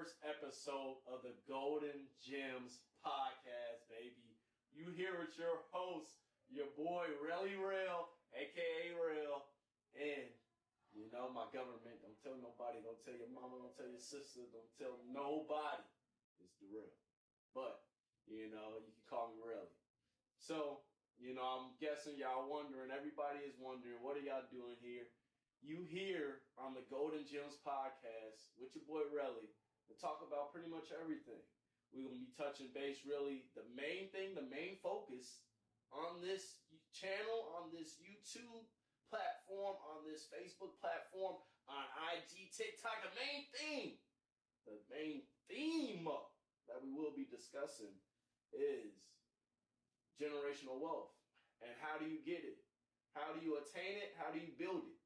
first episode of the Golden Gems podcast, baby. You here with your host, your boy Relly aka Rail, and you know my government. Don't tell nobody. Don't tell your mama. Don't tell your sister. Don't tell nobody. It's the real. But you know you can call me Relly. So you know I'm guessing y'all wondering. Everybody is wondering what are y'all doing here? You here on the Golden Gems podcast with your boy Relly to talk about pretty much everything. We're going to be touching base really. The main thing, the main focus on this channel, on this YouTube platform, on this Facebook platform, on IG, TikTok, the main theme that we will be discussing is generational wealth. And how do you get it? How do you attain it? How do you build it?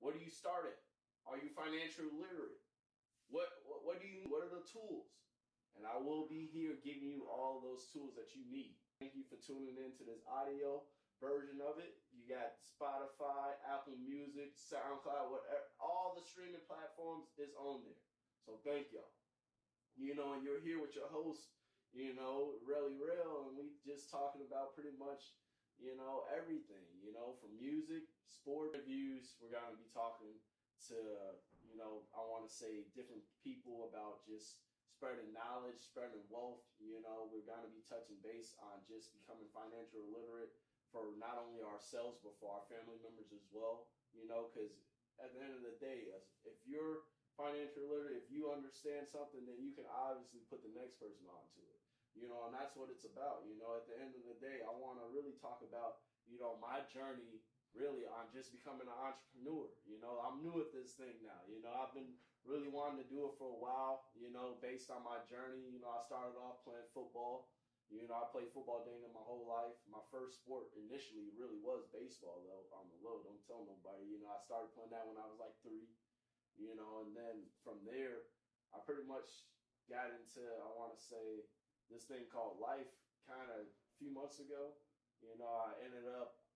Where do you start at? Are you financially literate? What are the tools? And I will be here giving you all those tools that you need. Thank you for tuning in to this audio version of it. You got Spotify, Apple Music, SoundCloud, whatever. All the streaming platforms is on there. So thank y'all. You know, and you're here with your host, you know, Relly Rail, and we just talking about pretty much, you know, everything, you know, from music, sport reviews. We're going to be talking to, you know, I want to say different people about just spreading knowledge, spreading wealth. You know, we're going to be touching base on just becoming financially literate for not only ourselves, but for our family members as well. You know, because at the end of the day, if you're financially literate, if you understand something, then you can obviously put the next person onto it. You know, and that's what it's about. You know, at the end of the day, I want to really talk about, you know, my journey really on just becoming an entrepreneur. You know, I'm new at this thing now. You know, I've been really wanting to do it for a while, you know, based on my journey. You know, I started off playing football. You know, I played football my whole life. My first sport initially really was baseball, though, on the low. Don't tell nobody. You know, I started playing that when I was like 3, you know, and then from there, I pretty much got into, I want to say, this thing called life kind of a few months ago. You know,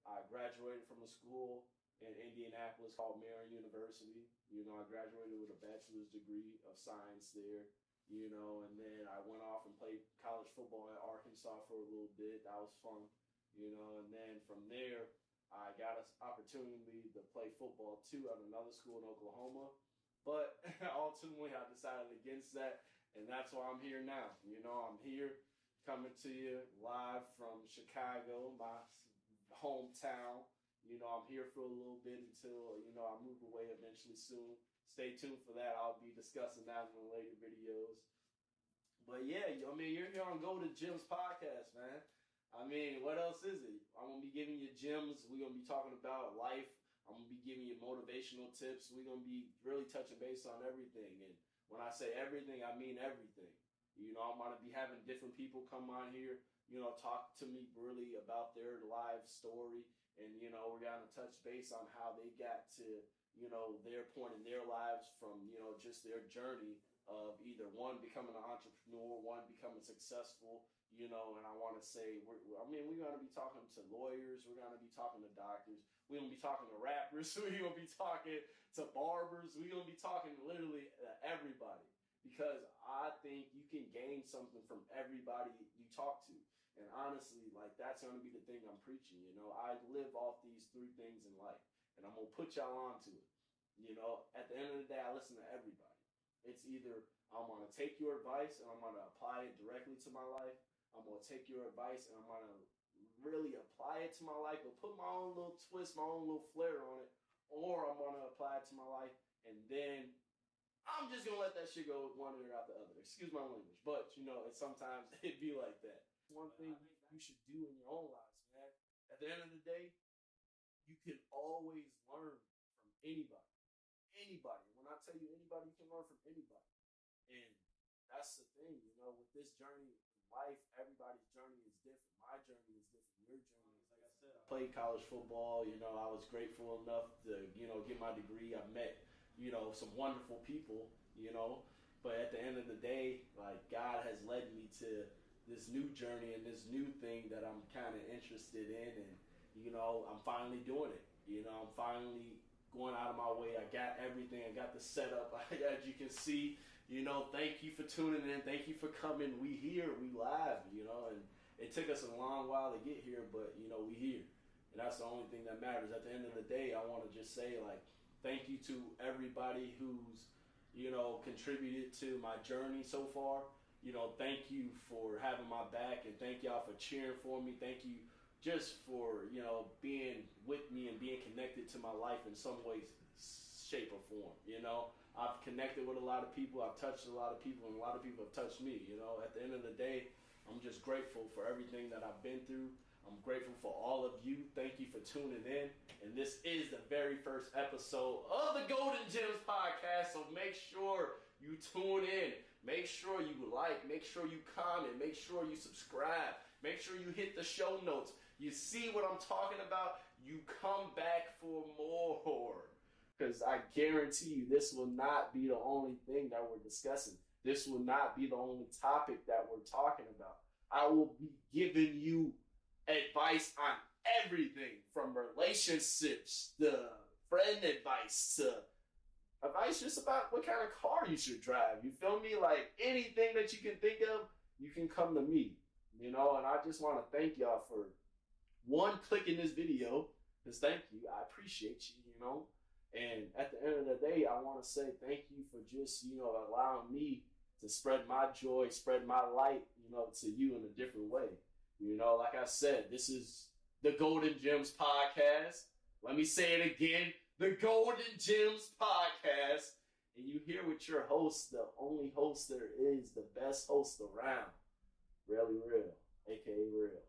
I graduated from a school in Indianapolis called Marion University. You know, I graduated with a bachelor's degree of science there, you know, and then I went off and played college football at Arkansas for a little bit. That was fun, you know, and then from there, I got an opportunity to play football too at another school in Oklahoma. But ultimately, I decided against that, and that's why I'm here now. You know, I'm here coming to you live from Chicago, my hometown. You know, I'm here for a little bit until, you know, I move away eventually soon. Stay tuned for that. I'll be discussing that in the later videos. But yeah, I mean, you're here on Golden Gems podcast, man. I mean, what else is it? I'm going to be giving you gems. We're going to be talking about life. I'm going to be giving you motivational tips. We're going to be really touching base on everything. And when I say everything, I mean everything. You know, I'm going to be having different people come on here, you know, talk to me really about their life story. And, you know, we're going to touch base on how they got to, you know, their point in their lives from, you know, just their journey of either one becoming an entrepreneur, one becoming successful, you know, and I want to say, we're going to be talking to lawyers, we're going to be talking to doctors, we're going to be talking to rappers, we're going to be talking to barbers, we're going to be talking literally to everybody, because I think you can gain something from everybody you talk to. And honestly, like, that's going to be the thing I'm preaching, you know. I live off these 3 things in life, and I'm going to put y'all onto it. You know, at the end of the day, I listen to everybody. It's either I'm going to take your advice and I'm going to apply it directly to my life. I'm going to take your advice and I'm going to really apply it to my life, but put my own little twist, my own little flair on it. Or I'm going to apply it to my life and then I'm just going to let that shit go one ear out the other. Excuse my language. But, you know, sometimes it be like that. One thing you should do in your own lives, man. At the end of the day, you can always learn from anybody. Anybody. When I tell you anybody, you can learn from anybody. And that's the thing, you know, with this journey in life, everybody's journey is different. My journey is different. Your journey is, like I said, I played college football. You know, I was grateful enough to, you know, get my degree. I met, you know, some wonderful people, you know. But at the end of the day, like, God has led me to this new journey and this new thing that I'm kind of interested in. And, you know, I'm finally doing it. You know, I'm finally going out of my way. I got everything. I got the setup. As you can see, You know, thank you for tuning in. Thank you for coming. We here, we live, you know, and it took us a long while to get here, but, you know, we here. And that's the only thing that matters. At the end of the day, I want to just say, like, thank you to everybody who's, you know, contributed to my journey so far. You know, thank you for having my back, and thank y'all for cheering for me. Thank you just for, you know, being with me and being connected to my life in some way, shape, or form, you know. I've connected with a lot of people. I've touched a lot of people, and a lot of people have touched me. You know, at the end of the day, I'm just grateful for everything that I've been through. I'm grateful for all of you. Thank you for tuning in. And this is the very first episode of the Golden Gems podcast. So make sure you tune in. Make sure you like. Make sure you comment. Make sure you subscribe. Make sure you hit the show notes. You see what I'm talking about? You come back for more. Because I guarantee you this will not be the only thing that we're discussing. This will not be the only topic that we're talking about. I will be giving you advice on everything from relationships to friend advice to advice just about what kind of car you should drive. You feel me? Like anything that you can think of, you can come to me. You know, and I just want to thank y'all for clicking this video. Because thank you. I appreciate you, you know. And at the end of the day, I want to say thank you for just, you know, allowing me to spread my joy, spread my light, you know, to you in a different way. You know, like I said, this is the Golden Gems podcast. Let me say it again, the Golden Gems podcast. And you here with your host, the only host there is, the best host around, Relly, aka Real.